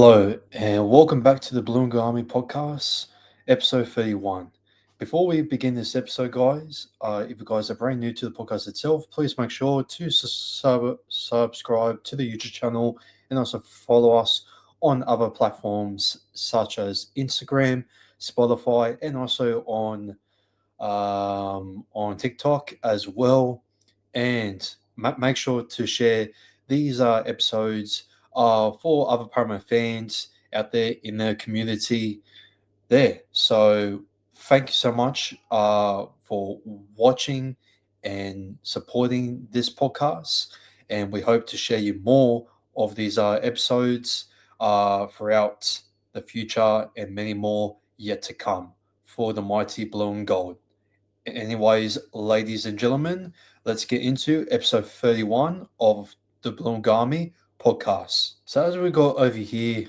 Hello, and welcome back to the Blue Army podcast, episode 31. Before we begin this episode, guys, if you guys are brand new to the podcast itself, please make sure to subscribe to the YouTube channel and also follow us on other platforms such as Instagram, Spotify, and also on TikTok as well. And make sure to share these episodes for other Paramount fans out there in the community there. So thank you so much for watching and supporting this podcast. And we hope to share you more of these episodes throughout the future and many more yet to come for the mighty blue and gold. Anyways, ladies and gentlemen, let's get into episode 31 of the Blungami podcast. So as we go over here,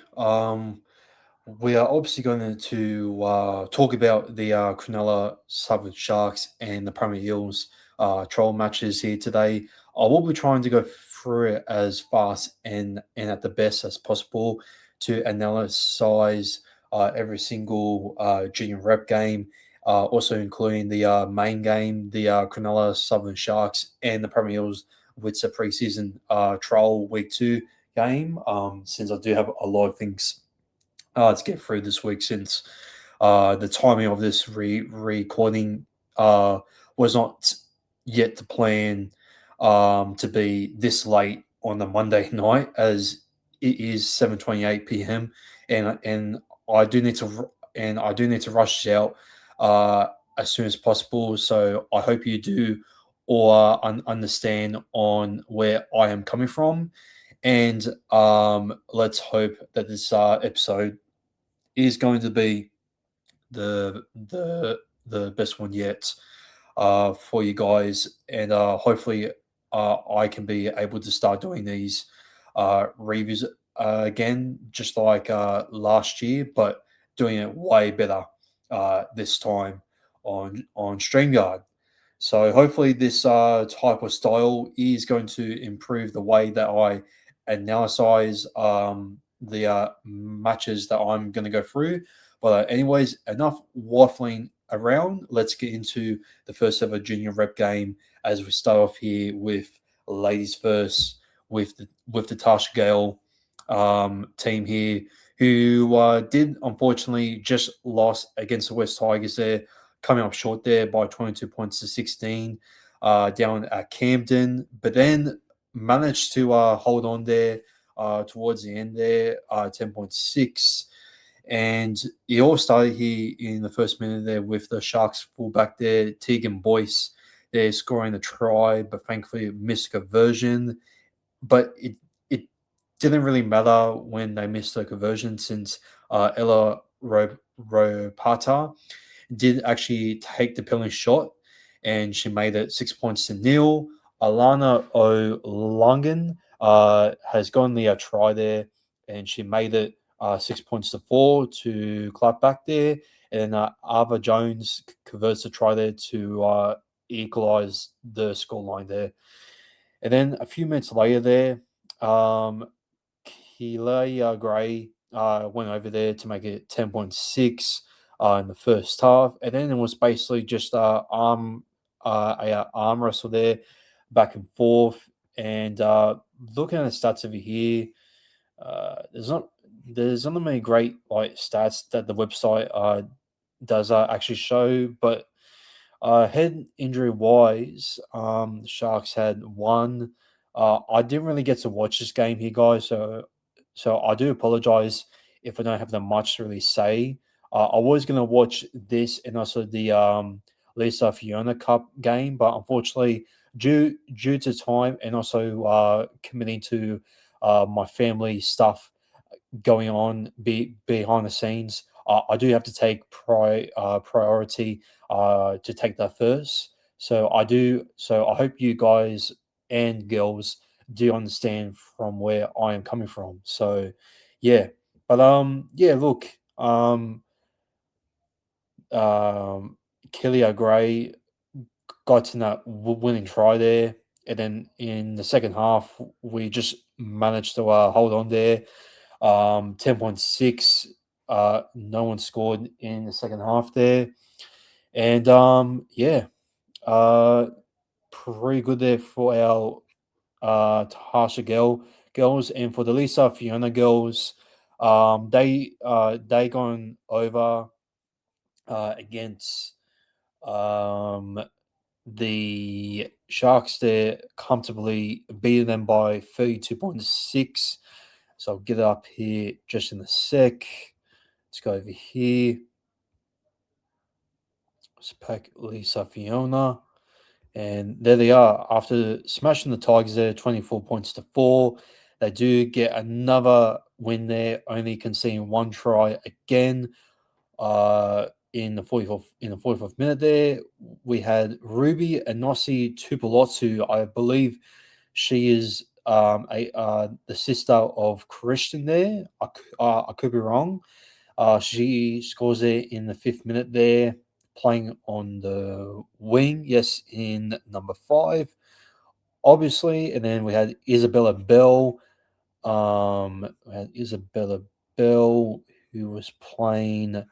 we are obviously going to talk about the Cronulla Southern Sharks and the Premier Eels trial matches here today. I will be trying to go through it as fast and at the best as possible to analyze every single junior rep game, also including the main game, the Cronulla Southern Sharks and the Premier Eels with the preseason trial week 2 game, since I do have a lot of things to get through this week since the timing of this recording was not yet to plan to be this late on the Monday night, as it is 7:28 p.m. and I do need to rush this out as soon as possible. So I hope you do or understand on where I am coming from. And let's hope that this episode is going to be the best one yet for you guys, and hopefully I can be able to start doing these reviews again, just like last year, but doing it way better this time on StreamYard. So hopefully this type of style is going to improve the way that I analyze the matches that I'm going to go through. But anyways, enough waffling around. Let's get into the first ever junior rep game as we start off here with ladies first with the Tasha Gale team here, who did unfortunately just lost against the West Tigers there, coming up short there by 22 points to 16 down at Camden, but then managed to hold on there towards the end there, 10.6. And it all started here in the first minute there with the Sharks fullback there, Tegan Boyce, there scoring a try, but thankfully missed conversion. But it didn't really matter when they missed the conversion, since Ella Ropata did actually take the penalty shot, and she made it 6 points to nil. Alana O'Lungan has gotten the try there, and she made it 6 points to 4 to clap back there. And Ava Jones converts the try there to equalize the scoreline there. And then a few minutes later there, Keelah Gray went over there to make it 10.6 in the first half. And then it was basically just arm wrestle there, back and forth. And looking at the stats over here, there's not many great stats that the website does actually show, but head injury wise, the Sharks had one. I didn't really get to watch this game here, guys, so I do apologize if I don't have that much to really say. I was going to watch this and also the Lisa Fiona Cup game, but unfortunately, due to time and also committing to my family stuff going on behind the scenes, I do have to take priority to take that first. So I do. So I hope you guys and girls do understand from where I am coming from. So yeah, but yeah, look, Kelly Gray got to that winning try there, and then in the second half we just managed to hold on there. 10.6. No one scored in the second half there. And yeah, uh, pretty good there for our Tasha girls, and for the Lisa Fiona girls, they gone over against um, the Sharks there, comfortably beating them by 32.6. So I'll get it up here just in a sec. Let's go over here. Let's pack Lisa Fiona. And there they are. After smashing the Tigers there, 24 points to 4, they do get another win there, only conceding one try again. In the 44th minute there, we had Ruby Anossi Tupolotsu. I believe she is the sister of Christian there. I could be wrong. She scores there in the 5th minute there, playing on the wing. Yes, in number 5, obviously. And then we had Isabella Bell. Who was playing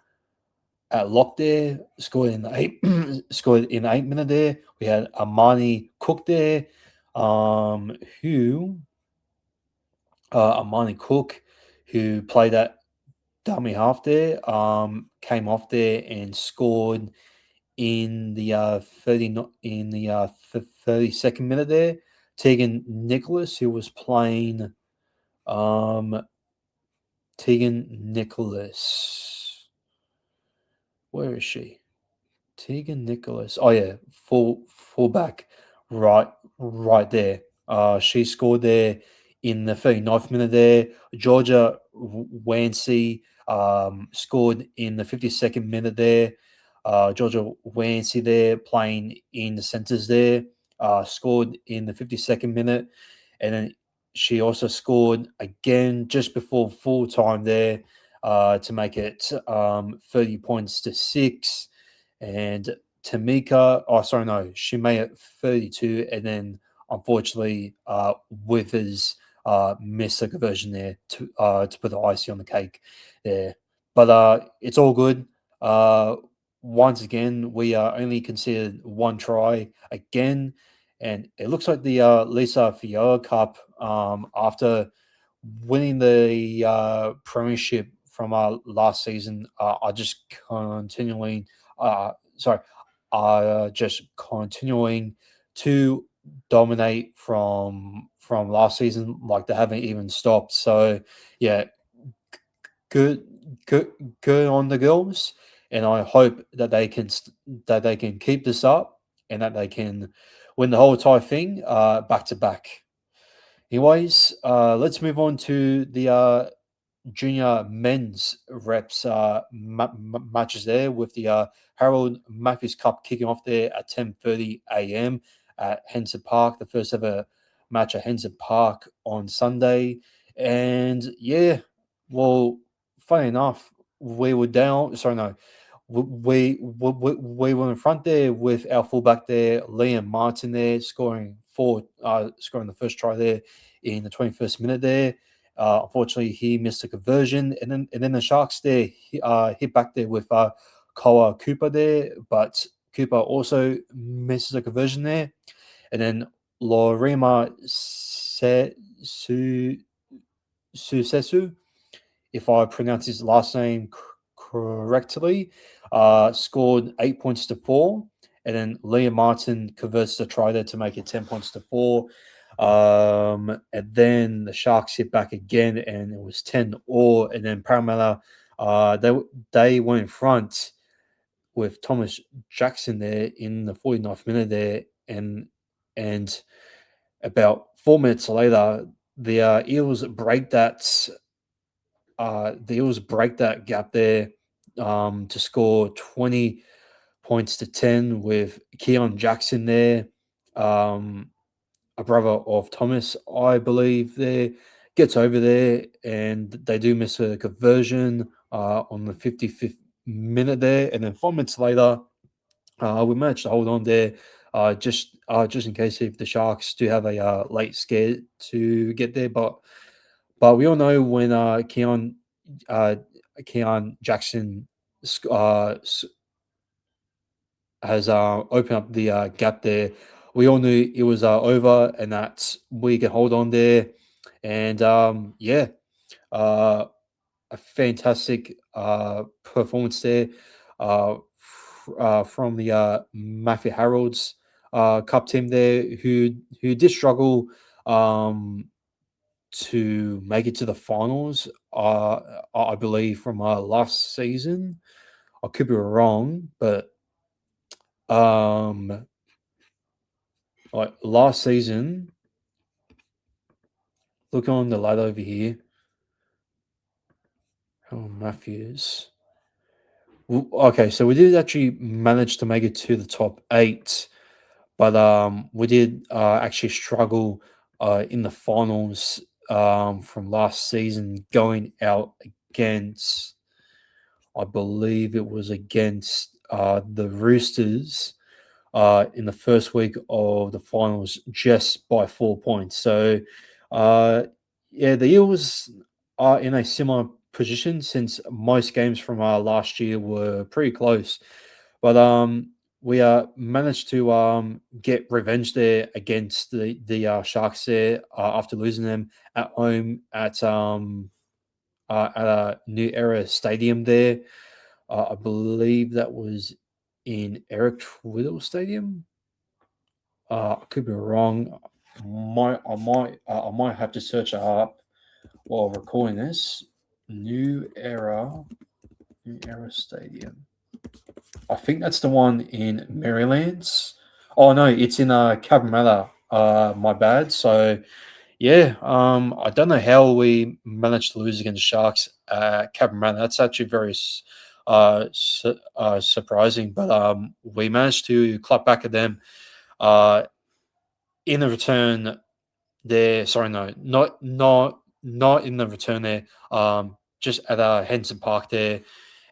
at lock there, scored in the scored in the 8th minute there. We had Amani Cook there, who Amani Cook, who played at dummy half there, came off there and scored in the 32nd minute there. Tegan Nicholas, who was playing, Tegan Nicholas, where is she? Tegan Nicholas. Oh yeah, fullback, right there. She scored there in the 39th minute there. Georgia Wancy scored in the 52nd minute there. Georgia Wancy there, playing in the centres there, scored in the 52nd minute, and then she also scored again just before full time there, to make it 30 points to 6. And Tamika, oh sorry, no, she made it 32, and then unfortunately Withers missed a conversion there to put the icing on the cake there. But it's all good. Once again, we are only considered one try again, and it looks like the Lisa Fiora Cup, after winning the premiership from last season, are just continuing. Sorry, just continuing to dominate from last season, like they haven't even stopped. So yeah, good, good, good on the girls, and I hope that that they can keep this up and that they can win the whole entire thing back to back. Anyways, let's move on to the junior men's reps matches there, with the Harold Matthews Cup kicking off there at 10:30 a.m. at Henson Park, the first ever match at Henson Park on Sunday. And yeah, well, funny enough, we were down. Sorry, no, we were in front there with our fullback there, Liam Martin there, scoring the first try there in the 21st minute there. Unfortunately, he missed a conversion, and then the Sharks there hit back there with Koa Cooper there, but Cooper also misses a conversion there, and then Lorima Susesu, if I pronounce his last name correctly, scored 8 points to 4, and then Liam Martin converts the try there to make it 10 points to 4. And then the Sharks hit back again, and it was 10-all. And then Parramatta, they went in front with Thomas Jackson there in the 49th minute there, and about 4 minutes later, the Eels break that. The Eels break that gap there to score 20 points to 10 with Keon Jackson there. A brother of Thomas, I believe, there gets over there, and they do miss a conversion on the 55th minute there, and then 5 minutes later, we managed to hold on there, just in case if the Sharks do have a late scare to get there, but But we all know when uh, Keon Jackson has opened up the gap there. We all knew it was over, and that we could hold on there. And uh, a fantastic performance there from the Matthew Harold's Cup team there, who did struggle um, to make it to the finals. I believe from last season. I could be wrong, but um, like last season, look on the ladder over here. Oh, Matthews. Okay, so we did actually manage to make it to the top eight, but we did actually struggle in the finals from last season, going out against, I believe it was against the Roosters in the first week of the finals just by 4 points. So, uh, yeah, the Eels are in a similar position since most games from last year were pretty close. But we managed to get revenge there against the Sharks there after losing them at home at a New Era Stadium there. I believe that was in Eric Twiddle Stadium. I could be wrong. I might have to search it up while recording this. New Era Stadium. I think that's the one in Maryland's. Oh no, it's in Cabramatta. My bad. So yeah, I don't know how we managed to lose against the Sharks at Cabramatta. That's actually very surprising, but we managed to clap back at them. Uh, in the return there, sorry, no, not in the return there. Just at Henson Park there,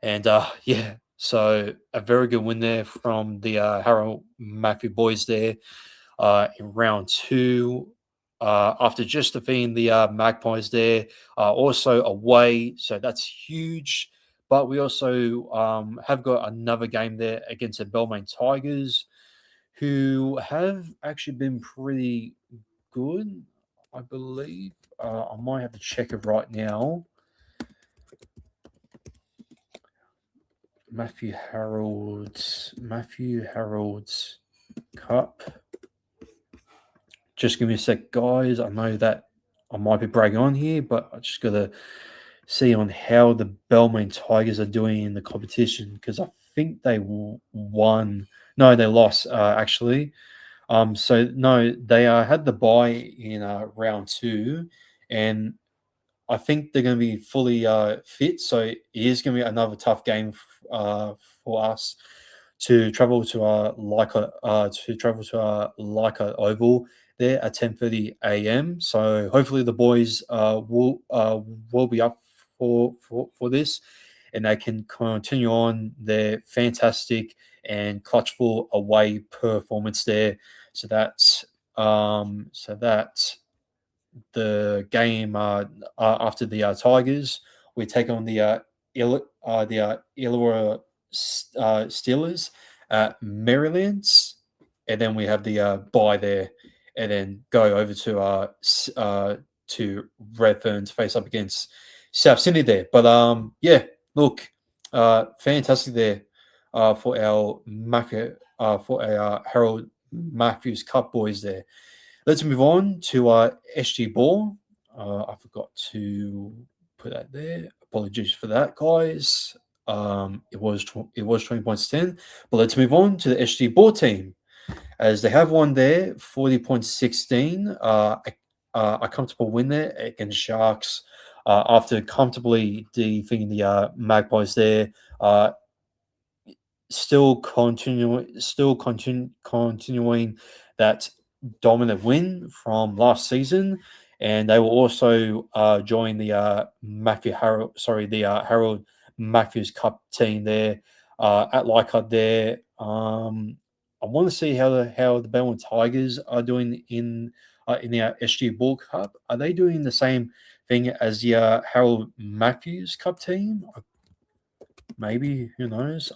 and yeah, so a very good win there from the Harold Matthew boys there in round two. After just defeating the Magpies there, also away, so that's huge. But we also have got another game there against the Balmain Tigers, who have actually been pretty good, I believe. I might have to check it right now. Matthew Harold's Cup. Just give me a sec, guys. I know that I might be bragging on here, but I just got to see on how the Balmain Tigers are doing in the competition because I think they won. No, they lost actually. So no, they had the bye in round two, and I think they're going to be fully fit. So it is going to be another tough game for us to travel to Leica Oval there at 10:30 a.m. So hopefully the boys will be up for this, and they can continue on their fantastic and clutchful away performance there. So that the game after the Tigers, we take on the Illawarra Steelers at Maryland's, and then we have the bye there, and then go over to Redfern to face up against South Sydney there. But yeah, look, fantastic there for our Harold Matthews Cup boys there. Let's move on to SG Ball. I forgot to put that there. Apologies for that, guys. It was 20 points 10. But let's move on to the SG Ball team, as they have won there 40 points 16. A comfortable win there against Sharks after comfortably defeating the Magpies there. Continuing that dominant win from last season, and they will also join the Harold Matthews Cup team there at Leichhardt there. I want to see how the Belmont Tigers are doing in the SG Bull Cup. Are they doing the same thing as the Harold Matthews Cup team. Maybe, who knows?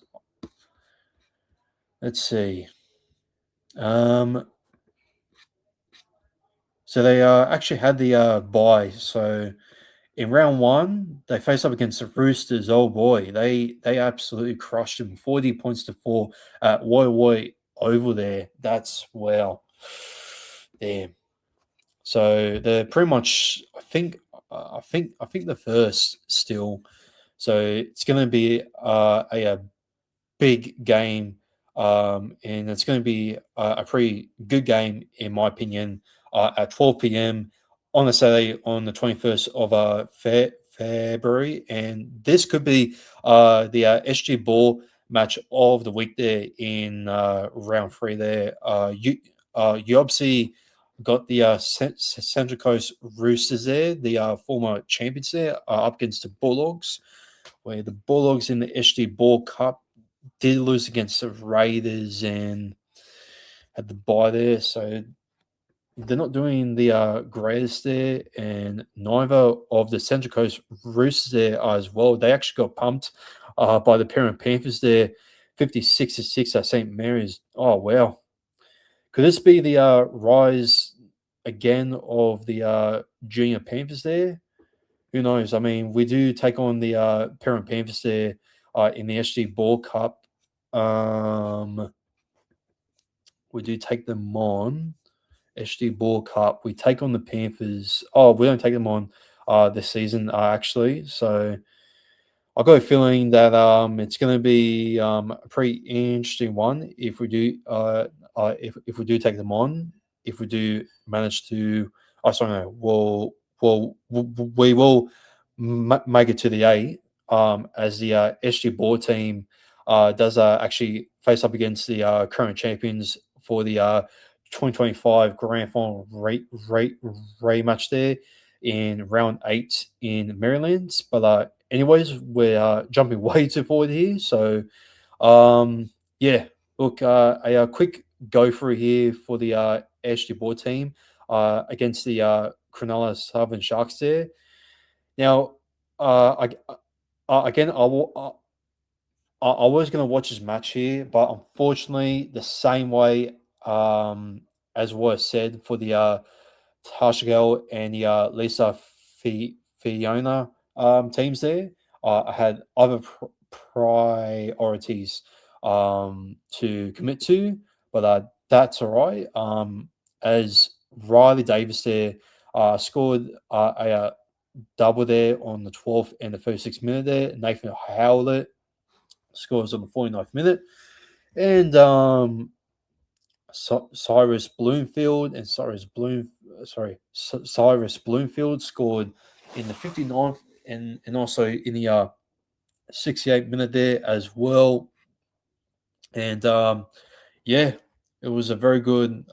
Let's see. So they actually had the bye. So in round one, they faced up against the Roosters. Oh boy, they absolutely crushed them, 40 points to 4 at Woi over there. That's wow. Damn. So they're pretty much, I think the first still. So it's going to be a big game, and it's going to be a pretty good game in my opinion at 12 p.m. on a Saturday on the 21st of February, and this could be the SG Ball match of the week there in round three. There, you obviously got the Central Coast Roosters there, the former champions there, up against the Bulldogs, where the Bulldogs in the SG Ball Cup did lose against the Raiders and had the bye there, so they're not doing the greatest there. And neither of the Central Coast Roosters there are as well. They actually got pumped by the Parent Panthers there, 56-6 at St Mary's. Oh wow! Could this be the rise again of the Junior Panthers there? Who knows? I mean, we do take on the Parent Panthers there in the SG Ball Cup. We do take them on SG Ball Cup. We take on the Panthers. Oh, we don't take them on this season actually. So I got a feeling that it's going to be a pretty interesting one if we do if we do take them on. If we do manage to, oh sorry, no, we will make it to the eight as the SG Ball team does actually face up against the current champions for the 2025 Grand Final rematch there in round 8 in Maryland. But anyways, we're jumping way too forward here. So yeah, look, a quick go through here for the SG Board team against the Cronulla Southern Sharks there. Now, again, I was going to watch this match here, but unfortunately, the same way as was said for the Tashigel and the Lisa Fiona teams there, I had other priorities to commit to, but that's all right. As Riley Davis there scored a double there on the 12th and the 36th minute there. Nathan Howlett scores on the 49th minute. And Cyrus Bloomfield and Cyrus Bloomfield scored in the 59th and also in the 68th minute there as well. And yeah, it was a very good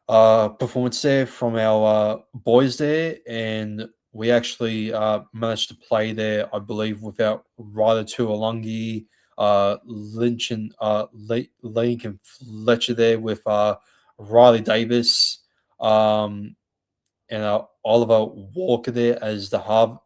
performance there from our boys there, and we actually managed to play there, I believe, without Ryder Tuolungi, Lynch and Lincoln Fletcher there with Riley Davis and Oliver Walker there as the half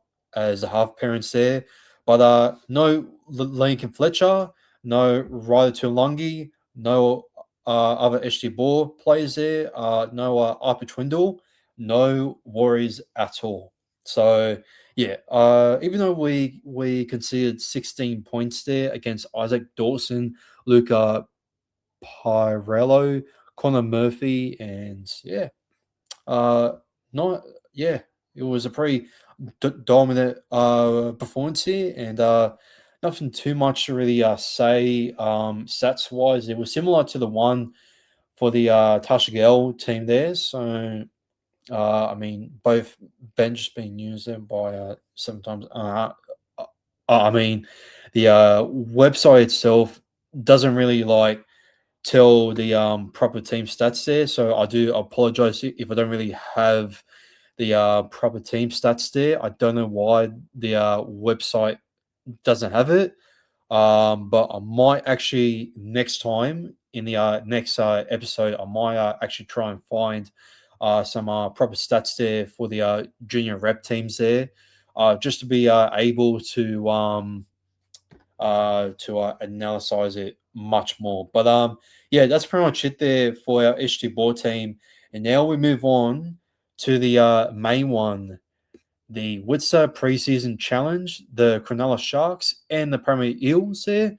parents there, but no Lincoln Fletcher, no Ryder Tuolungi, no other SG Ball players there, no Arpa Twindle, no worries at all. So yeah, even though we conceded 16 points there against Isaac Dawson, Luca Pirello, Connor Murphy, and yeah, not yeah, it was a pretty dominant performance here, and nothing too much to really say stats wise. It was similar to the one for the Tashigel team there. So I mean, both benches being used there by sometimes. I mean, the website itself doesn't really like tell the proper team stats there. So I do apologize if I don't really have the proper team stats there. I don't know why the website doesn't have it. But I might actually next time in the next episode, I might actually try and find some proper stats there for the junior rep teams there, just to be able to analyze it much more. But yeah, that's pretty much it there for our HT board team. And now we move on to the main one, the Witzer preseason challenge, the Cronulla Sharks and the Premier Eels there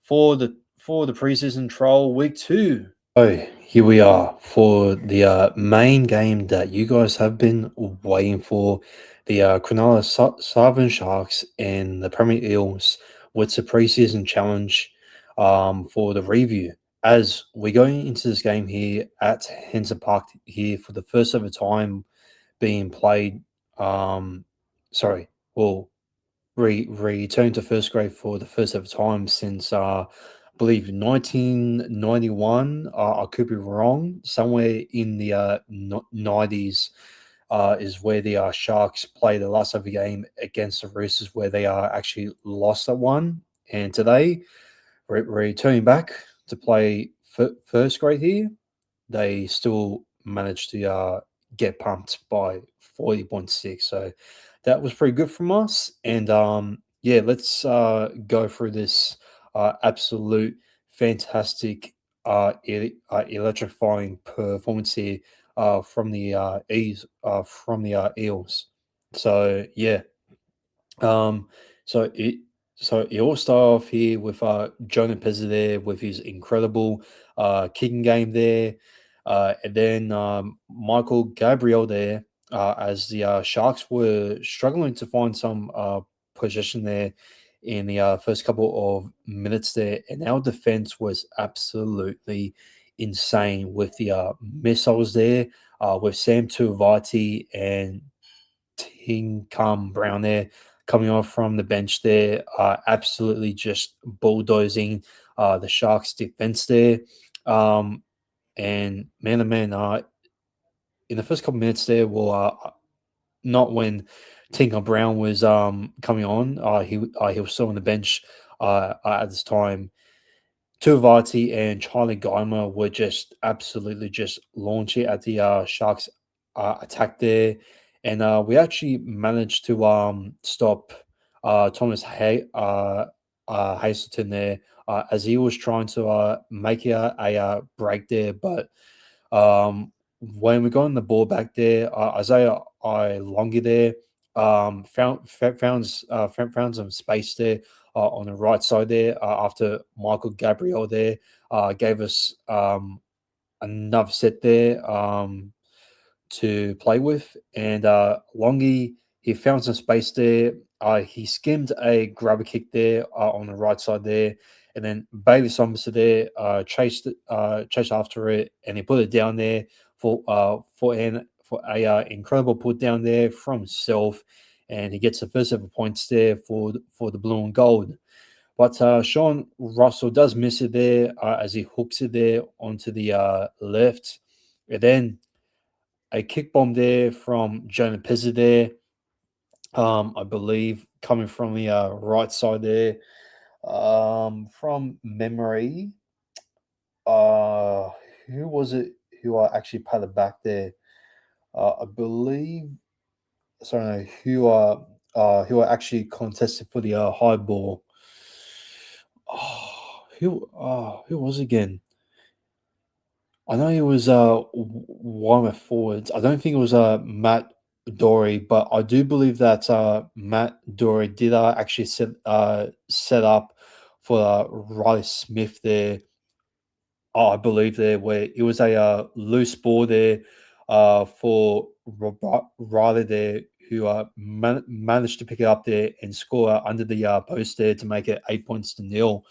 for the preseason trial week 2. So here we are for the main game that you guys have been waiting for, the Cronulla Southern Sharks and the Premier Eels with the preseason challenge for the review. As we're going into this game here at Henson Park here for the first ever time being played, sorry, well, returned to first grade for the first ever time since I believe 1991. I could be wrong. Somewhere in the 90s is where the Sharks played the last ever game against the Roosters, where they actually lost that one. And today, we're returning back to play first grade here. They still managed to get pumped by 40.6. So that was pretty good from us. And yeah, let's go through this absolute fantastic, electrifying performance here from the Eels. So yeah, um, so it all started off here with Jonah Pezza there with his incredible kicking game there, and then Michael Gabriel there as the Sharks were struggling to find some possession there in the first couple of minutes there, and our defense was absolutely insane with the missiles there, with Sam Tuivati and Tinkham Brown there coming off from the bench there, absolutely just bulldozing the Sharks defense there. And man, to man, in the first couple minutes there, well, not when Tinkham Brown was coming on, he was still on the bench at this time. Tuivati and Charlie Geimer were just absolutely just launching at the Sharks attack there, and we actually managed to stop Thomas Hazelton there as he was trying to make a break there, but when we got on the ball back there, Isaiah I Longi there found some space there on the right side there after Michael Gabriel there gave us another set there to play with. And Longy, he found some space there. He skimmed a grabber kick there on the right side there. And then Bailey Somerset there chased after it, and he put it down there for a incredible put down there from himself, and he gets the first ever points there for the blue and gold. But Sean Russell does miss it there as he hooks it there onto the left, and then a kick bomb there from Jonah Pizza there, I believe, coming from the right side there. From memory, uh, who was it who actually patted back there? I believe, sorry, no, who actually contested for the high ball. Oh, who was it again? I know he was one of the forwards. I don't think it was Matt Dory, but I do believe that Matt Dory did actually set up for Riley Smith there. I believe there where it was a loose ball there for Riley there, who managed to pick it up there and score under the post there to make it 8 points to 0.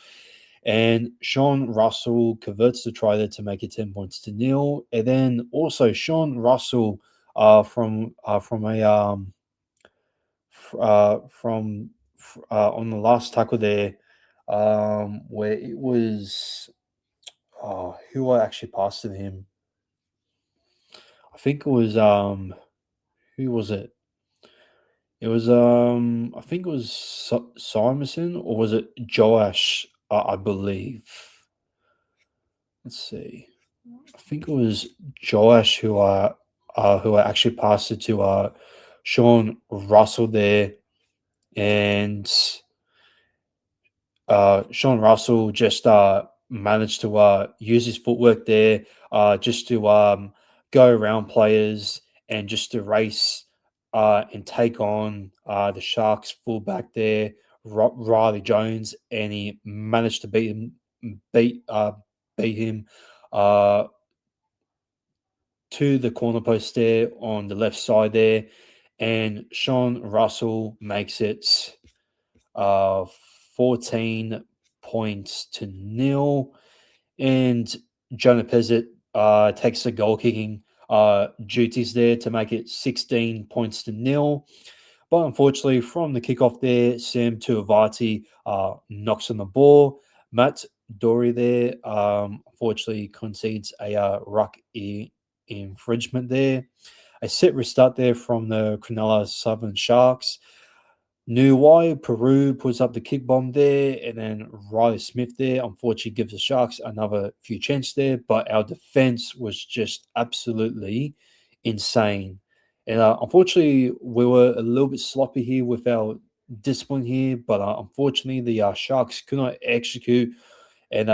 And Sean Russell converts the try there to make it 10 points to 0. And then also Sean Russell from a from on the last tackle there, where it was who I actually passed to him. I think it was who was it? It was I think it was Simonson, or was it Joash? I believe. Let's see. I think it was Joash who who actually passed it to Sean Russell there, and Sean Russell just managed to use his footwork there, just to go around players and just to race and take on the Sharks fullback there, Riley Jones, and he managed to beat him uh, to the corner post there on the left side there, and Sean Russell makes it uh, 14 points to nil. And Jonah Pezzett takes the goal kicking duties there to make it 16 points to nil. But unfortunately, from the kickoff there, Sam Tuivati knocks on the ball. Matt Dory there, unfortunately, concedes a ruck infringement there. A set restart there from the Cronulla Southern Sharks. Nuwai Peru puts up the kick bomb there, and then Riley Smith there unfortunately gives the Sharks another few chances there, but our defense was just absolutely insane. And unfortunately, we were a little bit sloppy here with our discipline here, but unfortunately, the Sharks could not execute. And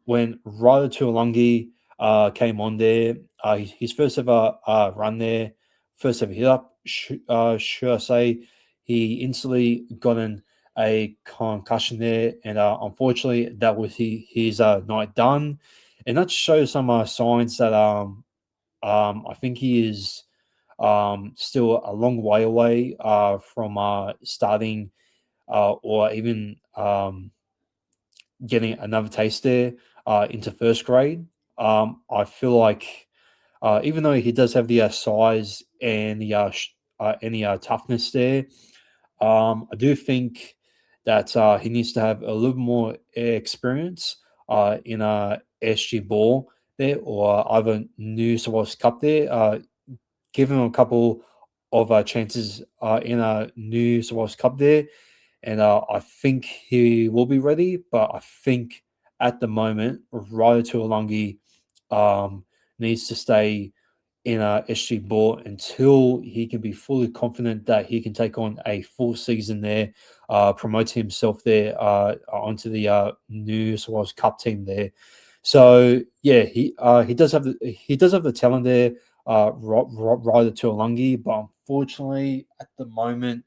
when Ryder Tuolungi came on there, his first ever run there, first ever hit up, should I say, he instantly got in a concussion there, and unfortunately, that was his night done. And that shows some signs that I think he is still a long way away from starting or even getting another taste there into first grade. I feel like even though he does have the size and the any toughness there, I do think that he needs to have a little more experience in SG ball there, or either New South Wales Cup there. Give him a couple of chances in a New South Wales Cup there, and I think he will be ready. But I think at the moment, Ryo Tuolungi needs to stay in SG ball until he can be fully confident that he can take on a full season there, promoting himself there onto the New South Wales Cup team there. So yeah, he does have the talent there, Ryder Tuolungi, but unfortunately at the moment,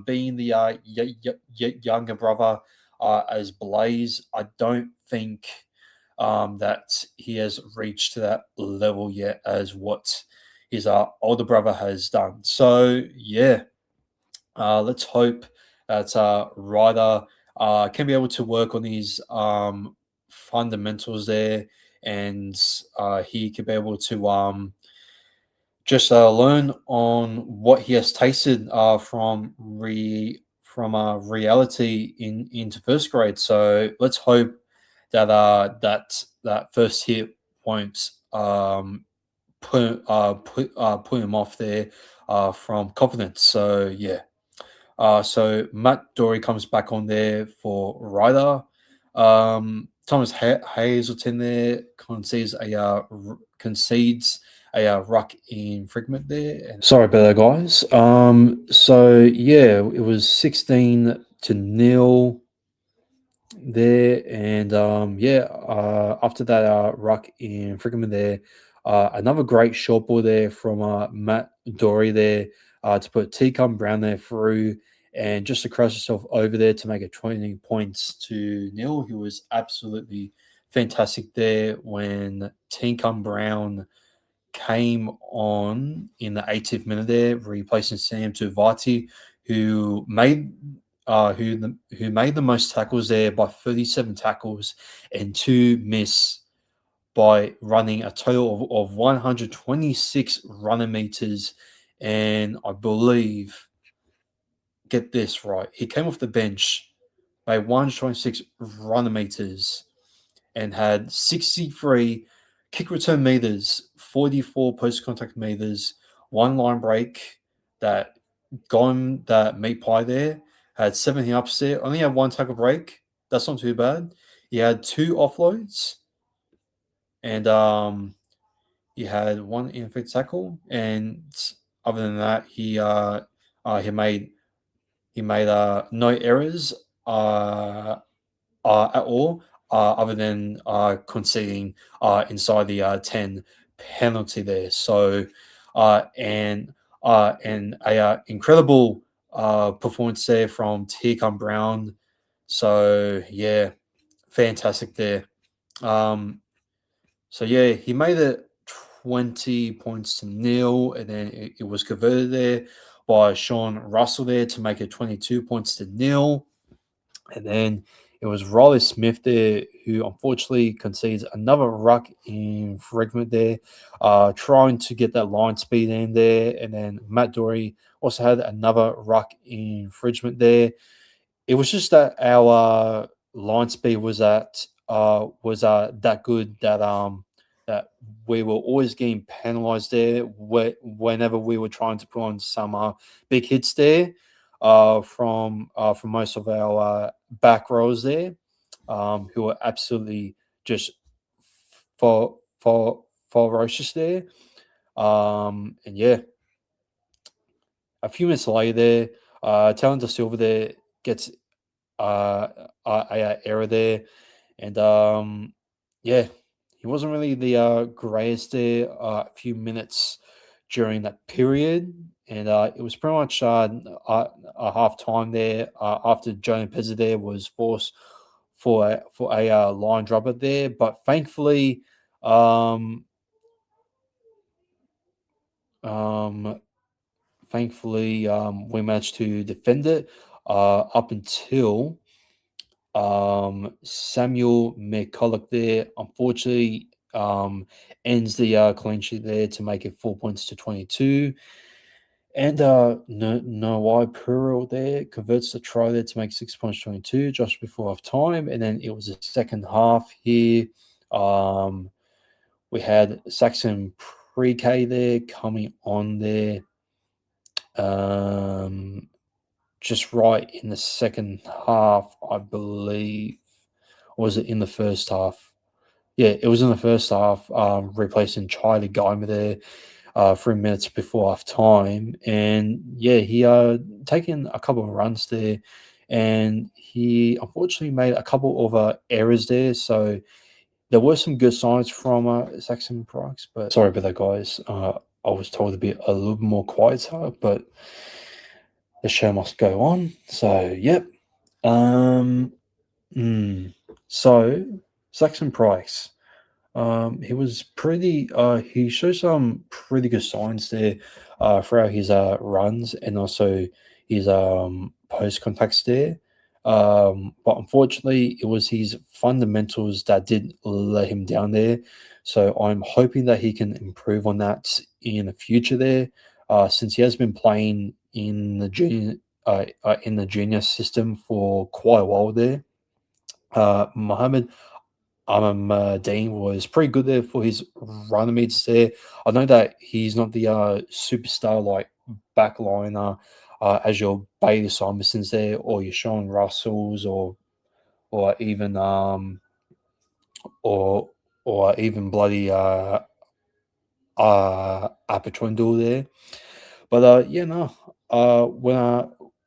being the younger brother as Blaze, I don't think that he has reached to that level yet as what his older brother has done. So yeah, let's hope that Ryder can be able to work on his fundamentals there, and he can be able to just learn on what he has tasted from reality into first grade. So let's hope that that first hit won't put him off there from confidence. So yeah. So Matt Dory comes back on there for Ryder. Thomas Hazelton there concedes a ruck infringement there. And sorry about that, guys. So yeah, it was 16 to nil there, and after that ruck infringement there, another great short ball there from Matt Dory there to put T-Cum Brown there through and just to cross himself over there to make it 20 points to nil. He was absolutely fantastic there when T-Cum Brown came on in the 80th minute there, replacing Sam Tuvati, who made who made the most tackles there by 37 tackles and 2 miss by running a total of 126 runner meters. And I believe, get this right, he came off the bench by 126 runner meters and had 63 kick return meters, 44 post contact meters, 1 line break that that meat pie there had 7 ups there, only had 1 tackle break. That's not too bad. He had 2 offloads and he had one ineffective tackle, and other than that, he made no errors at all, other than conceding inside the 10 penalty there. So, and a incredible performance there from T. Brown. So, yeah, fantastic there. Um, so, yeah, he made it 20 points to nil, and then it was converted there by Sean Russell there to make it 22 points to nil. And then it was Riley Smith there who unfortunately concedes another ruck infringement there, trying to get that line speed in there. And then Matt Dory also had another ruck infringement there. It was just that our line speed was that good that we were always getting penalised there whenever we were trying to put on some big hits there from most of our back rows there, who were absolutely just for ferocious there. And yeah, a few minutes later there, Talon Silva there gets a error there, and yeah, he wasn't really the greatest there. A few minutes during that period, and it was pretty much a half time there after Jonah Pezza there was forced for a line dropper there, but thankfully. Um, um, Thankfully, we managed to defend it up until Samuel McCulloch there, unfortunately, ends the clean sheet there to make it 4 points to 22. And Nawai Pearl there converts the try there to make 6 points 22 just before half time. And then it was the second half here. We had Saxon Pre-K there coming on there. Just right in the second half, I believe. Or was it in the first half? Yeah, it was in the first half, replacing Charlie Geimer there 3 minutes before half time. And yeah, he taken a couple of runs there, and he unfortunately made a couple of errors there. So there were some good signs from Saxon Price, but sorry about that, guys. I was told to be a little bit more quieter, but the show must go on. So, yep. Um, So, Saxon Price. He was pretty. He showed some pretty good signs there throughout his runs and also his post contacts there. But unfortunately, it was his fundamentals that did let him down there. So I'm hoping that he can improve on that in the future there, since he has been playing in the junior system for quite a while there. Mohammed Dean was pretty good there for his runner meets there. I know that he's not the superstar like backliner as your Bailey Simonsons there, or your Sean Russells, or even or even bloody Apatwindle there. But yeah, no.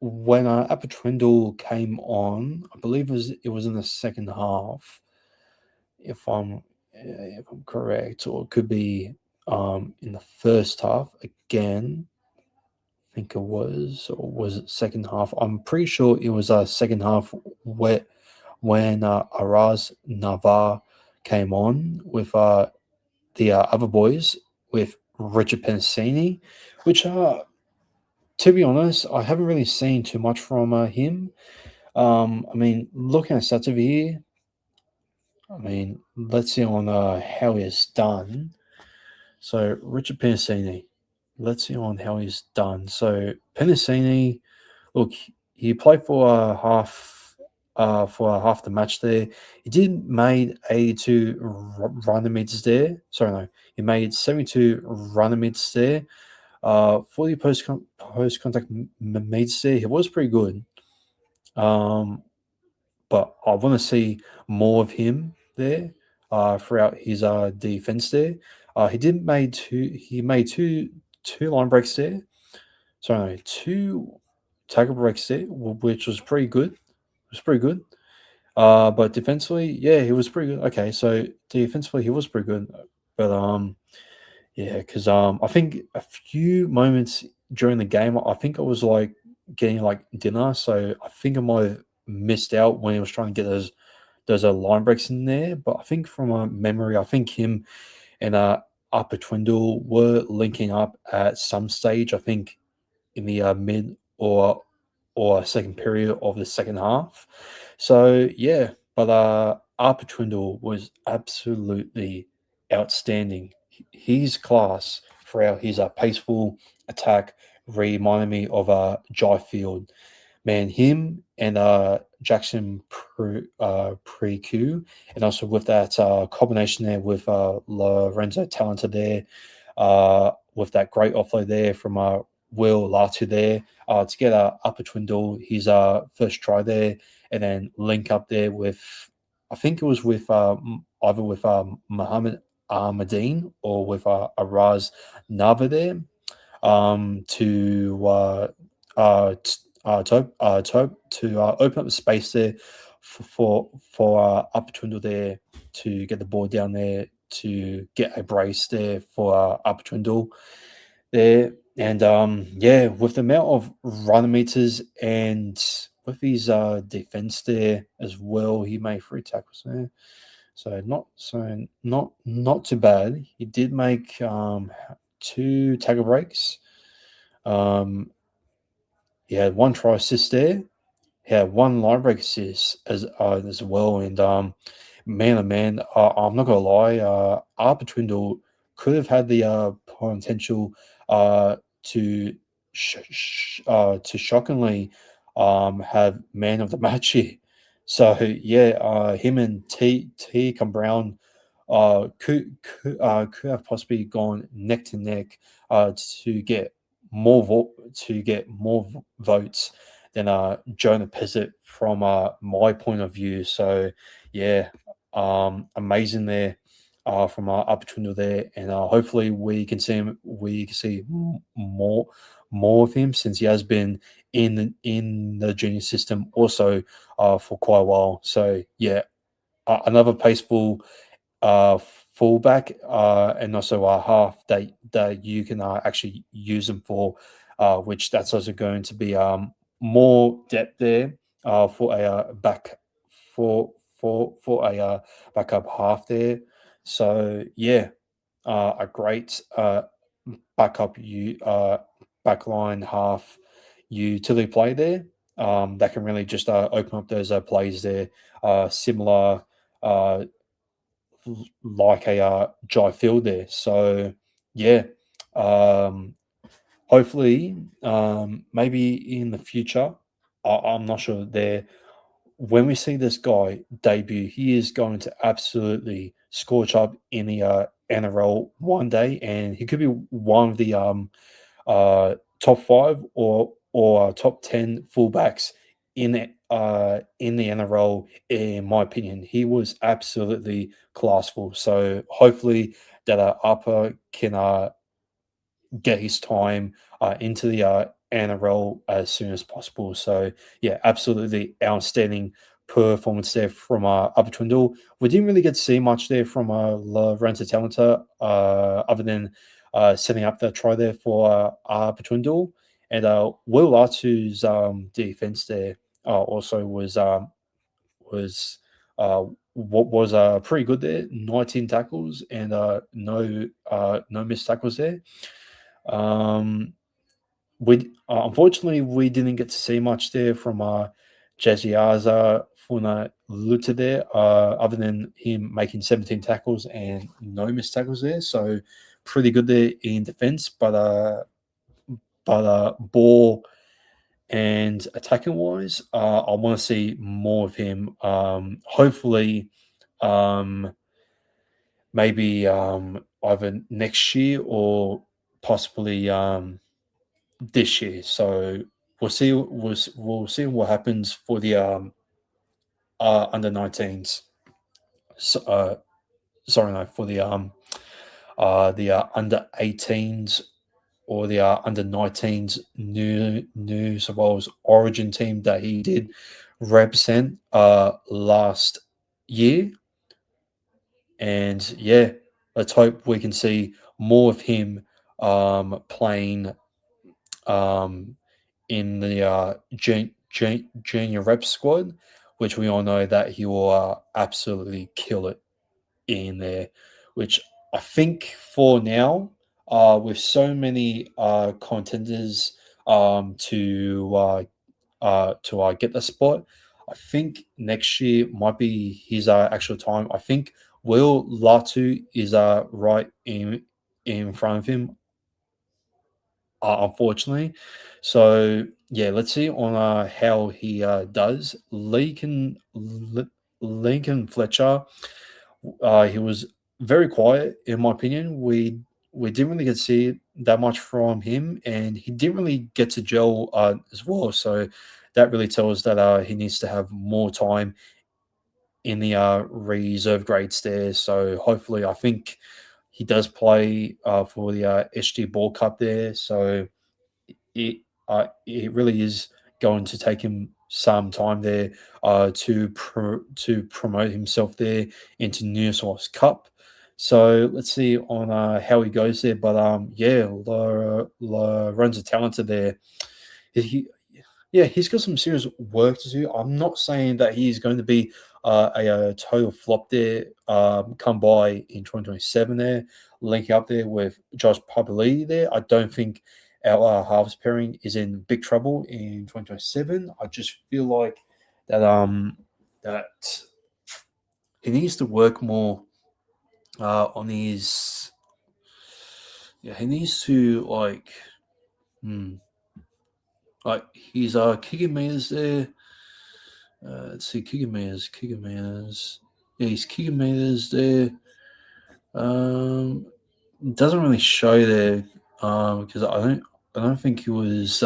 When Apatwindle came on, I believe it was in the second half, if I'm correct, or it could be in the first half again. I think it was, or was it second half? I'm pretty sure it was second half when Araz Navar came on with the other boys with Richard Pensini, which to be honest, I haven't really seen too much from him. I mean, looking at stats over here, I mean, let's see on how he has done. So Richard Penasini, let's see on how he's done. So Penasini, look, he played for half the match there. He did made 82 runner meters there. Sorry, no, he made 72 runner meters there. 40 post contact meters there. He was pretty good. But I want to see more of him there throughout his defense there. He did made two. He made two line breaks there. Sorry, no, two tackle breaks there, which was pretty good. It was pretty good. But defensively, yeah, he was pretty good. Okay, so defensively he was pretty good, but yeah, because I think a few moments during the game, I think I was like getting like dinner, so I think I might have missed out when he was trying to get those line breaks in there. But I think from memory, I think him and Upper Twindle were linking up at some stage. I think in the mid or second period of the second half. So yeah, but Arpa Twindle was absolutely outstanding. His class throughout his paceful attack reminded me of Jai Field. Man, him and Jackson Pre-Q, and also with that combination there with Lorenzo Talenta there, with that great offload there from Will Latu there, to get Upper Twindle his first try there, and then link up there with, I think it was with either with Muhammad Ahmadine or with Araz Nava there, to open up the space there for Upper Twindle there to get the ball down there to get a brace there for Upper Twindle there. And yeah, with the amount of run meters and with his defense there as well, he made 3 tackles there. So not too bad. He did make 2 tackle breaks. He had 1 try assist there. He had 1 line break assist as well. And man, oh man, I'm not gonna lie. Arpa Twindle could have had the potential to to shockingly have man of the match here. So yeah, him and T Come Brown could have possibly gone neck to neck to get votes than Jonah Pizzett from my point of view. So yeah, amazing there from Upper Trindle there, and hopefully we can see him. We can see more of him since he has been in the junior system also for quite a while. So yeah, another paceful uh, fullback and also a half that you can actually use them for, which that's also going to be more depth there for a for a backup half there. So yeah, a great backup backline half utility play there. That can really just open up those plays there, similar uh, like a Jai Field there. So yeah, um, hopefully, maybe in the future, I'm not sure there. When we see this guy debut, he is going to absolutely scorch up in the NRL one day, and he could be one of the top 5 or top 10 fullbacks in the NRL. In my opinion, he was absolutely classful. So hopefully that Upper can get his time into the NRL as soon as possible. So yeah, absolutely outstanding performance there from Upper Twindle. We didn't really get to see much there from Lorenzo Talenta, other than setting up the try there for Upper Twindle. And Will Latu's defense there also was what was pretty good there. 19 tackles and no missed tackles there. Um, we unfortunately we didn't get to see much there from Jaziaza Funa Luta there, other than him making 17 tackles and no missed tackles there. So pretty good there in defense, but ball and attacking wise, I want to see more of him. Hopefully, um, maybe either next year or possibly this year. So we'll see what happens for the under 19s. So, sorry, no, for the the under 18s or the under 19s New South Wales Origin team that he did represent last year. And yeah, let's hope we can see more of him playing um, in the junior rep squad, which we all know that he will absolutely kill it in there. Which I think for now, with so many contenders to get the spot, I think next year might be his actual time. I think Will Latu is right in front of him, unfortunately. So yeah, let's see on how he does. Lincoln Fletcher, he was very quiet in my opinion. We didn't really get to see that much from him, and he didn't really get to gel as well. So that really tells that he needs to have more time in the reserve grades there. So hopefully, I think he does play for the SG Ball Cup there. So it really is going to take him some time there to promote himself there into New South Wales Cup. So let's see on how he goes there. But yeah, Lorenzo talented there. He, yeah, he's got some serious work to do. I'm not saying that he's going to be a total flop there come by in 2027 there, linking up there with Josh Papali there. I don't think our halves pairing is in big trouble in 2027. I just feel like that he needs to work more on his. Yeah, he needs to hmm, like his kicking meters there. Let's see, kicking meters. Yeah, his kicking meters there. Um, doesn't really show there because I don't think he was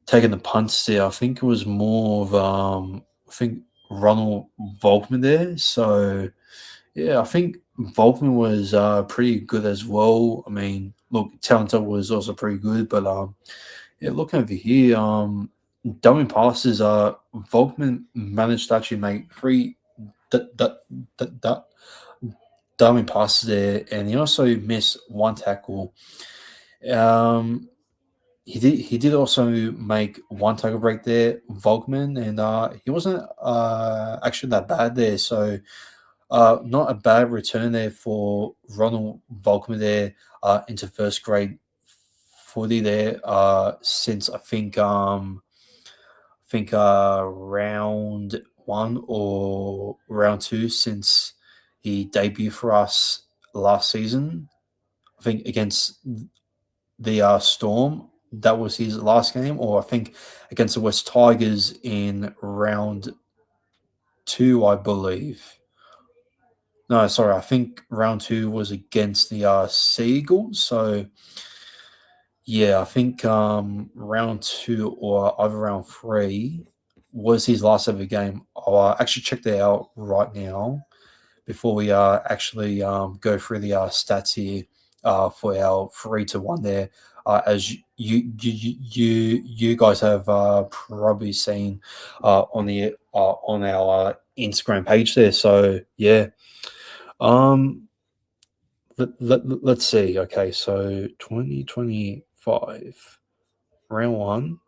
taking the punts there. I think it was more of I think Ronald Volkman there. So yeah, I think Volkman was pretty good as well. I mean, look, Talenta was also pretty good, but yeah, looking over here, dumbing passes, Volkman managed to actually make three d- d- d- dumbing passes there, and he also missed one tackle. Um, he did also make one tackle break there, Volkman, and he wasn't actually that bad there. So not a bad return there for Ronald Volkman there into first grade footy there since round one or round two since he debuted for us last season. I think against the Storm, that was his last game, or I think against the West Tigers in round two, I believe. No, sorry, I think round two was against the Seagulls. So yeah, I think round two or either round three was his last ever game. I'll actually check that out right now before we actually go through the stats here for our 3-1 there. As you guys have probably seen on our Instagram page there. So yeah, um, let's see. Okay, so 2025 round one.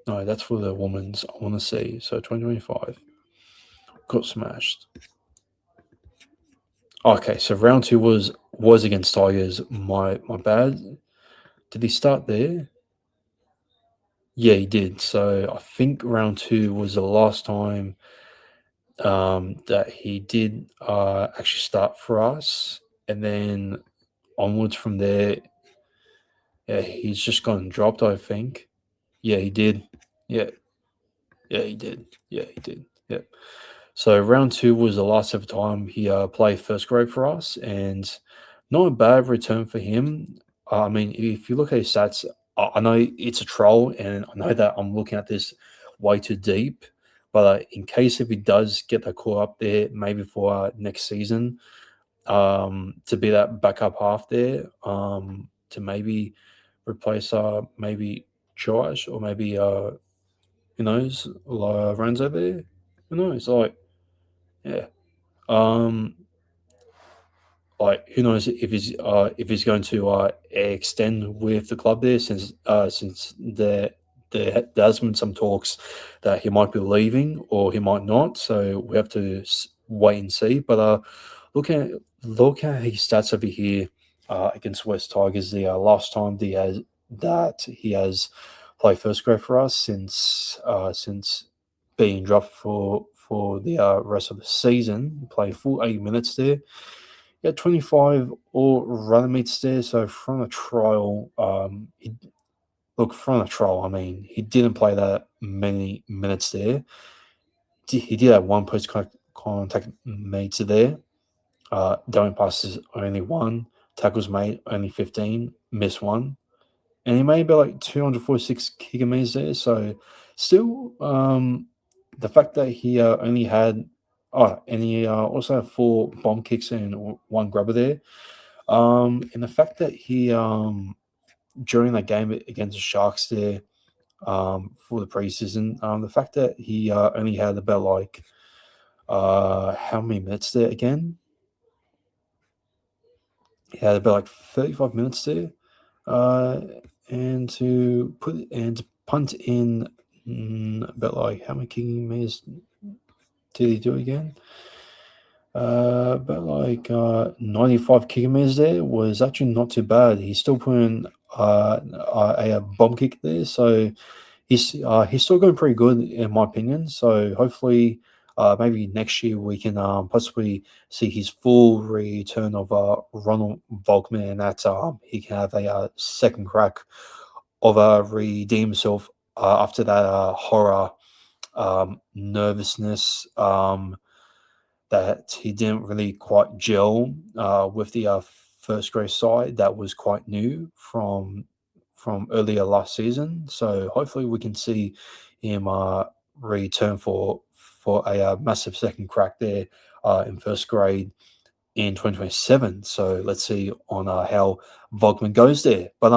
No, that's for the women's. I want to see. So 2025 got smashed. Okay, so round two was against Tigers. My bad. Did he start there? Yeah, he did. So I think round two was the last time that he did actually start for us, and then onwards from there, yeah, he's just gotten dropped. I think. Yeah, he did. Yeah, yeah, he did. Yeah, he did. Yeah. So round two was the last ever time he played first grade for us, and not a bad return for him. I mean, if you look at his stats, I know it's a troll, and I know that I'm looking at this way too deep. But in case if he does get that call up there, maybe for next season, to be that backup half there, to maybe replace maybe Josh, or maybe who knows, Lorenzo there. Who knows? Yeah. Um, who knows if he's going to extend with the club there, since there's been some talks that he might be leaving or he might not. So we have to wait and see. But look at look at his stats over here against West Tigers. The last time he has played first grade for us since being dropped for the rest of the season. Played full 8 minutes there. Yeah, 25 or run meets there. So from a trial, from a trial, I mean, he didn't play that many minutes there. He did have one post contact mates there. Don't passes only one, tackles made only 15, missed one, and he made about like 246 kilometers there. So still, the fact that he only had, and he also had 4 bomb kicks and one grubber there. And the fact that he during that game against the Sharks there, for the preseason, the fact that he only had about like how many minutes there again? He had about like 35 minutes there, uh, and to punt in, about like how many kicking meters did he do again? About like 95 kilometers there was actually not too bad. He's still putting a bomb kick there, so he's still going pretty good in my opinion. So hopefully, maybe next year we can possibly see his full return of Ronald Volkman, and that he can have a second crack of redeem himself after that horror nervousness. That he didn't really quite gel with the first grade side that was quite new from earlier last season. So hopefully we can see him return for a massive second crack there in first grade in 2027. So let's see on how Vogtman goes there. But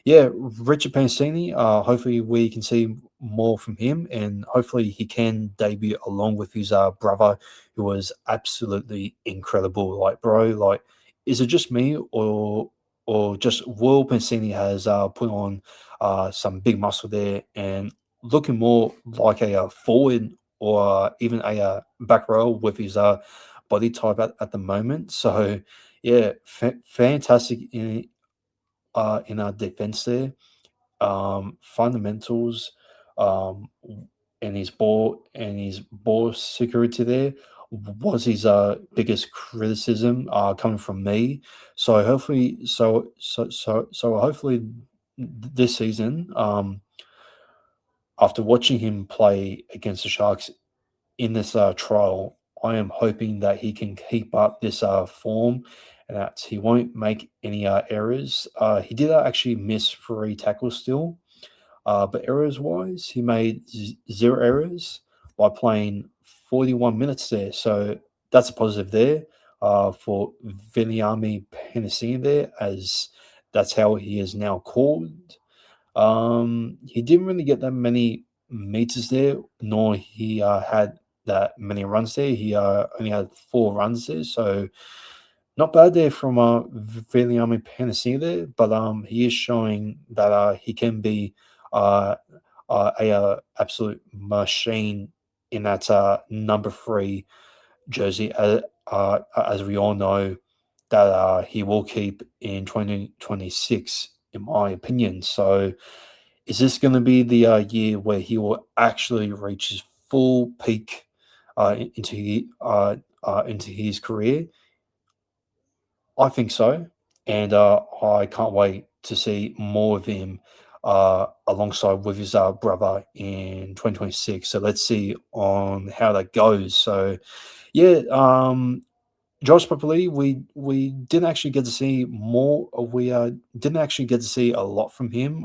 yeah, Richard Pansini. Hopefully, we can see more from him, and hopefully, he can debut along with his brother, who was absolutely incredible. Like, bro, like, is it just me, or just Will Pansini has put on some big muscle there and looking more like a forward, or even a back row with his body type at the moment. So, yeah, fantastic in our defense there. Fundamentals, um, and his ball security there was his biggest criticism coming from me. So hopefully this season, after watching him play against the Sharks in this trial, I am hoping that he can keep up this form and that he won't make any errors. He did actually miss 3 tackles still, but errors wise, he made 0 errors by playing 41 minutes there. So that's a positive there for Viliami Penasini there, as that's how he is now called. He didn't really get that many meters there, nor he had that many runs there. He only had 4 runs there, so not bad there from Viliami Panacea there. But he is showing that he can be uh, a absolute machine in that number 3 jersey, as we all know that he will keep in 2026, in my opinion. So, is this going to be the year where he will actually reach his full peak into his career? I think so, and I can't wait to see more of him alongside with his brother in 2026. So let's see on how that goes. So yeah, Josh Papali, we didn't actually get to see more. We didn't actually get to see a lot from him.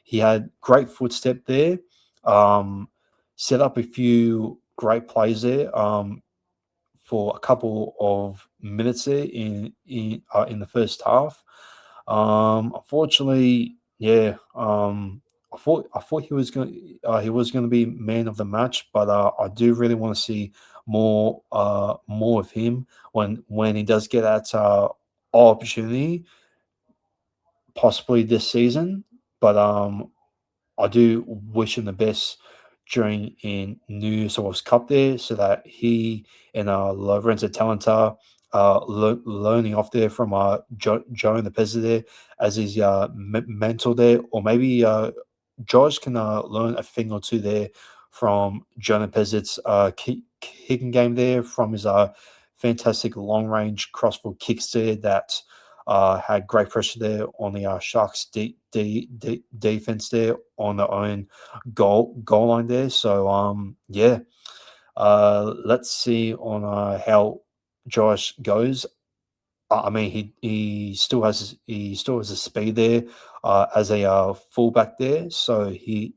He had great footstep there. Um, Set up a few great plays there. for a couple of minutes there in the first half. Unfortunately, yeah. I thought he was going to be man of the match, but I do really want to see more of him when he does get that opportunity, possibly this season. But I do wish him the best during in New South Wales Cup there, so that he and Lorenzo Talenta learning off there from Joe and the Pezza there as his mentor there, or maybe Josh can learn a thing or two there from Jonah Pezzet's kicking game there, from his fantastic long range crossfield kicks there that had great pressure there on the Sharks defense there on their own goal line there. So yeah, let's see on how Josh goes. I mean, he still has a speed there as a fullback there, so he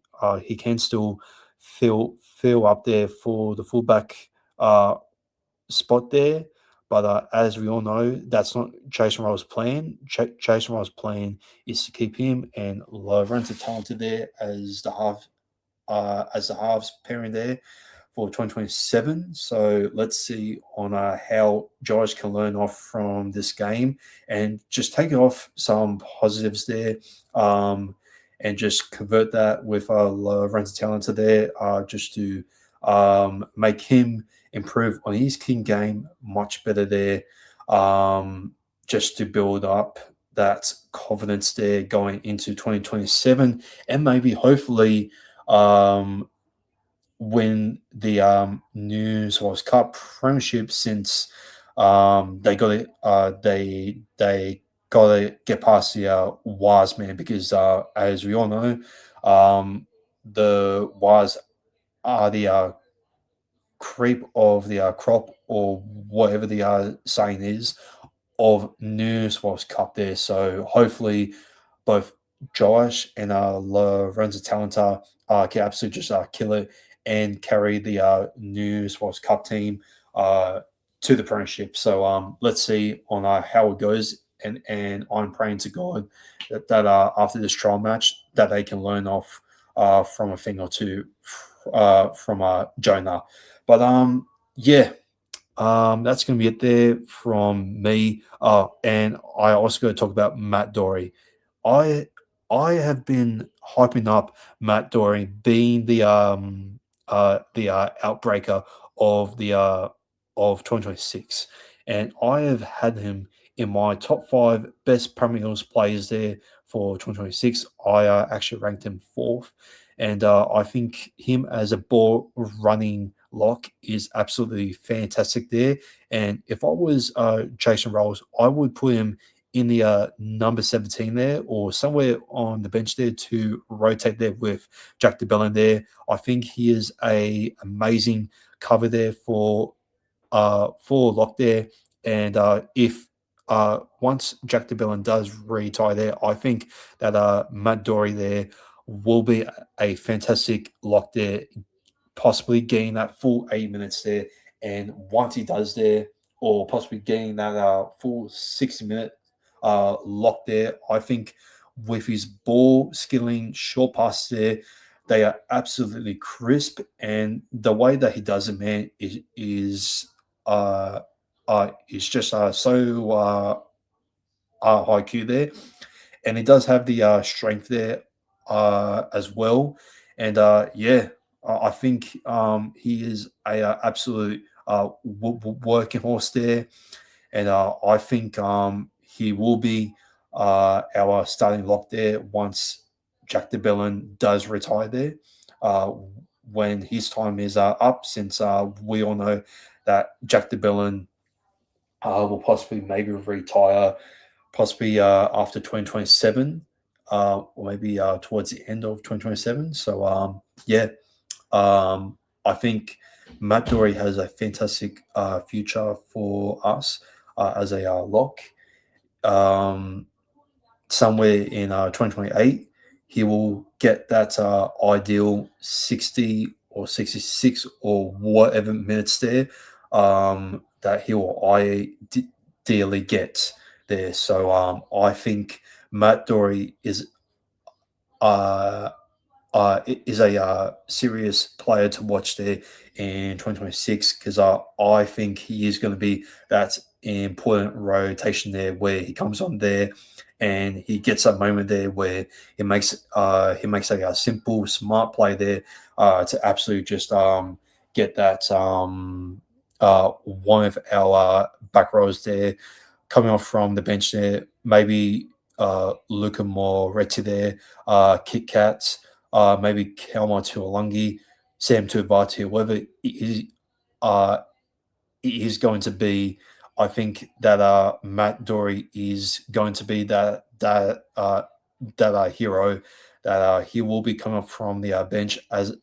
can still fill up there for the fullback uh, spot there. But as we all know, that's not Jason Roll's plan. Jason Roll's plan is to keep him and Lorenzo Talented there as the halves pairing there for 2027. So let's see on how Josh can learn off from this game and just take off some positives there, and just convert that with Lorenzo Talented there, just to make him improve on his king game much better there, just to build up that confidence there going into 2027, and maybe hopefully um, win the New South Wales Cup Premiership, since they got to get past the Wise man, because as we all know, the Wise are the creep of the crop, or whatever the saying is, of New South Wales Cup there. So hopefully both Josh and Lorenzo Talenta can absolutely just kill it and carry the New South Wales Cup team to the Premiership. So let's see on how it goes. And I'm praying to God that after this trial match, that they can learn off from a thing or two from Jonah. But yeah, that's going to be it there from me. And I also got to talk about Matt Dory. I I have been hyping up Matt Dory being the outbreaker of the of 2026, and I have had him in my top five best Premier Eels players there for 2026. I actually ranked him fourth, and I think him as a ball running lock is absolutely fantastic there. And if I was Jason Rolls, I would put him in the number 17 there, or somewhere on the bench there to rotate there with Jack DeBellin there. I think he is a amazing cover there for lock there. And if once Jack DeBellin does retire there, I think that Matt Dory there will be a fantastic lock there, possibly getting that full 8 minutes there. And once he does there, or possibly getting that full 60-minute lock there, I think with his ball skilling, short pass there, they are absolutely crisp. And the way that he does it, man, is just so high Q there, and he does have the strength there as well. And yeah, I think he is a absolute working horse there, and I think he will be our starting lock there once Jack DeBellin does retire there. Uh, when his time is up, since we all know that Jack DeBellin will possibly maybe retire possibly after 2027, or maybe towards the end of 2027. So, yeah, I think Matt Dory has a fantastic future for us as a lock. Um, Somewhere in 2028, he will get that ideal 60 or 66 or whatever minutes there, that he will ideally get there. So I think Matt Dory uh, is a serious player to watch there in 2026 because I think he is going to be that important rotation there where he comes on there and he gets that moment there where he makes a simple smart play there to absolutely just get that one of our back rows there coming off from the bench there, maybe Luca Moretti there, Kit Kats, maybe Kelma Tuolangi, Sam Tuivati, whoever uh, it is going to be. I think that Matt Dory is going to be that hero that he will be coming off from the bench as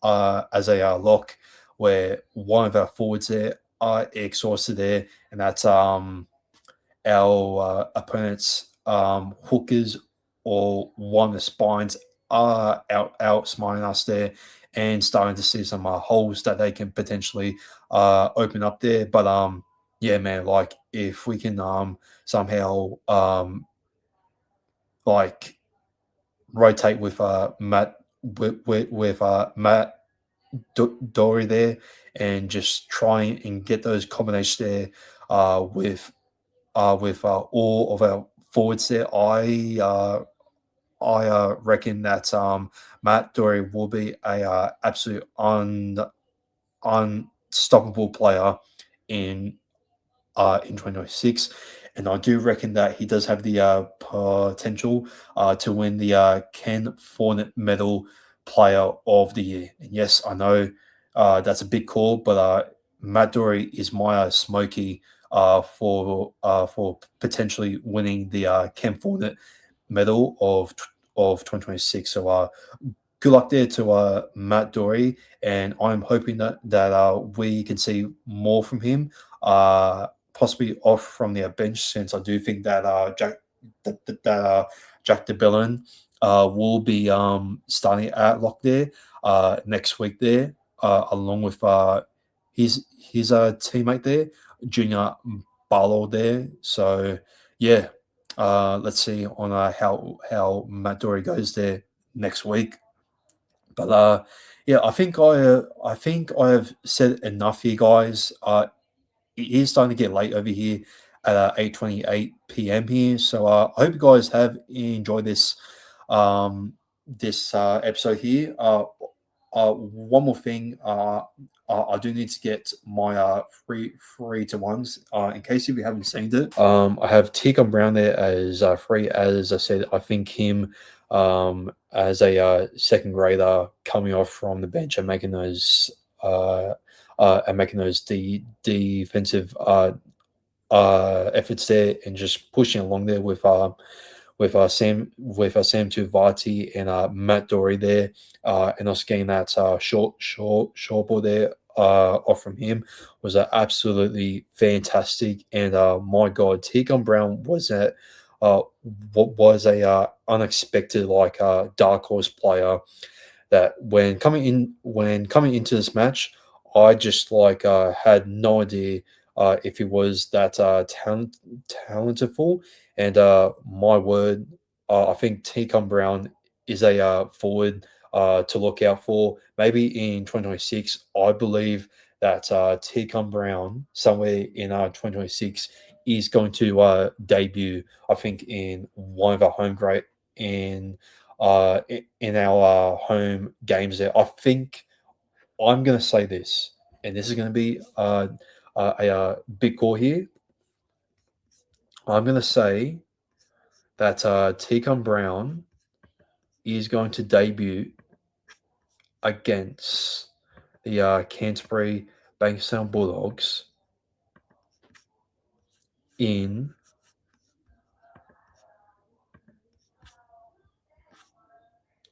a lock, where one of our forwards there are exhausted there, and that's our opponents' hookers or one of the spines are outsmarting us there and starting to see some holes that they can potentially open up there. But yeah, man, like if we can somehow like rotate with Matt Dory there and just try and get those combinations there with all of our forwards there. I reckon that Matt Dory will be a absolute unstoppable player in in 2026. And I do reckon that he does have the potential to win the Ken Fournette Medal Player of the Year. And yes, I know that's a big call, but Matt Dory is my smoky for potentially winning the Ken Fournette Medal of 2026. So good luck there to Matt Dory, and I'm hoping that we can see more from him, possibly off from the bench, since I do think that Jack DeBellin will be starting at lock there next week there, along with his teammate there, Junior Barlow there. So yeah, let's see on how Matt Dory goes there next week. But yeah, I think I have said enough here, guys. It is starting to get late over here at 8:28 p.m. here. So I hope you guys have enjoyed this episode here. One more thing, I do need to get my free to ones. In case if you haven't seen it, I have Ticon Brown there as free. As I said, I think him as a second grader coming off from the bench and making those defensive efforts there and just pushing along there with Sam Tuvati and Matt Dory there, and us getting that short ball there off from him was absolutely fantastic. And my God, Ticon Brown was a unexpected like dark horse player that when coming into this match, I just like had no idea if he was that talentful. And my word, I think Ticon Brown is a forward to look out for. Maybe in 2026, I believe that Ticon Brown somewhere in 2026 is going to debut. I think in one of our home great in our home games there. I think I'm going to say this, and this is going to be a big call here. I'm going to say that Ticon Brown is going to debut against the Canterbury Bankstown Bulldogs in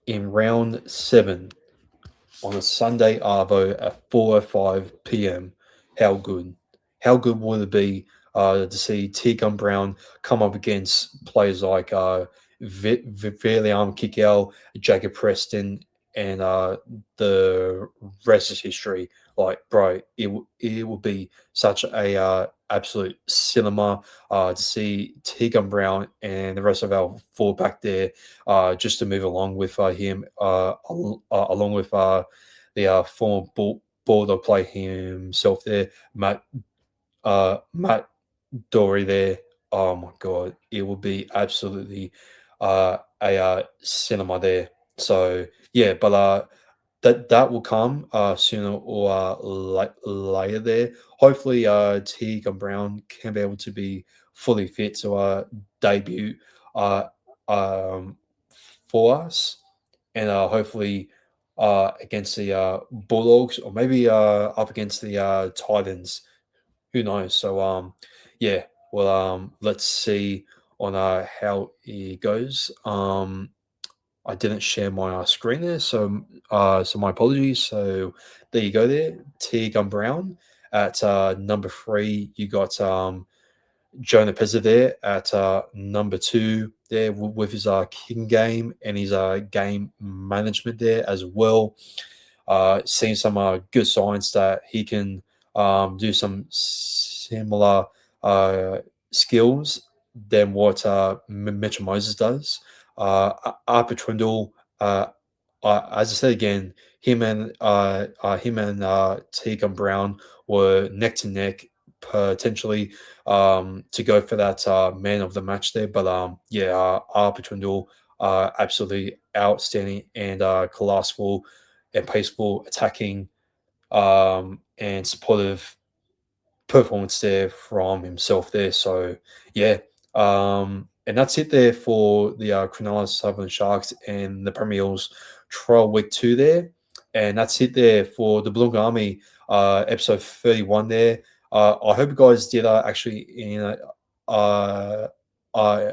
round 7 on a Sunday arvo at 4:05 p.m. How good? How good would it be to see Ticon Brown come up against players like Viliam Kikau, Jacob Preston, and the rest is history. Like, bro, it will be such a absolute cinema to see Tegan Brown and the rest of our fullback there, just to move along with him, along with the former Bulldog play himself there, Matt Dory there. Oh my god, it will be absolutely a cinema there. So yeah, but that will come sooner or later there. Hopefully, Tegan Brown can be able to be fully fit to debut uh, um, for us, and hopefully against the Bulldogs, or maybe up against the Titans. Who knows? So yeah, well let's see on how it goes. I didn't share my screen there, so so my apologies. So there you go there, Tegan Brown at number 3. You got Jonah Pezza there at number 2 there with his kicking game and his game management there as well. Seeing some good signs that he can do some similar skills than what Mitchell Moses does. Arthur Trindle, as I said again, him and Tegan Brown were neck to neck potentially to go for that man of the match there. But yeah, Arthur Trindle, absolutely outstanding and colossal and peaceful attacking and supportive performance there from himself there. So yeah, and that's it there for the Cronulla Southern Sharks and the Premier Eels trial week 2 there, and that's it there for the Blue Army episode 31 there. I hope you guys did actually uh, uh,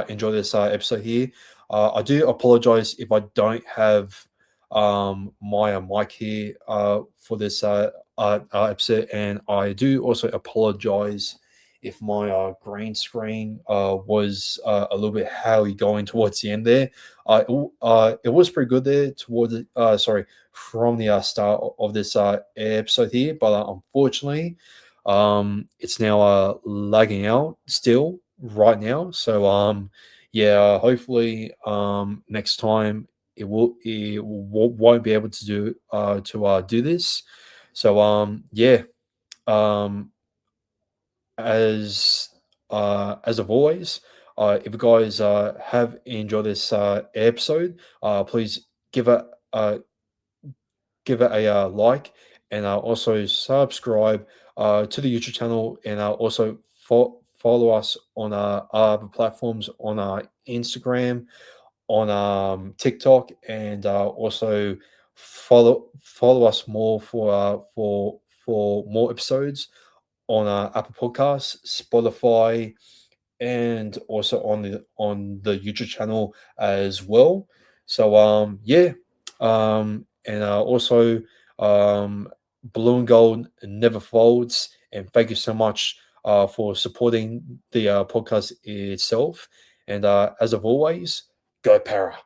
enjoy this episode here. I do apologize if I don't have my mic here for this episode, and I do also apologize if my green screen was a little bit hazy going towards the end there. It was pretty good there towards sorry, from the start of this episode here, but unfortunately, it's now lagging out still right now. So yeah, hopefully next time won't be able to do this. So yeah, um as of always, if you guys have enjoyed this episode, please give it uh give it a like, and also subscribe to the YouTube channel, and also follow us on other platforms on Instagram, on TikTok, and also follow us more for more episodes on Apple Podcasts, Spotify, and also on the YouTube channel as well. So yeah, and also Blue and Gold never folds, and thank you so much for supporting the podcast itself. And as of always, go Para.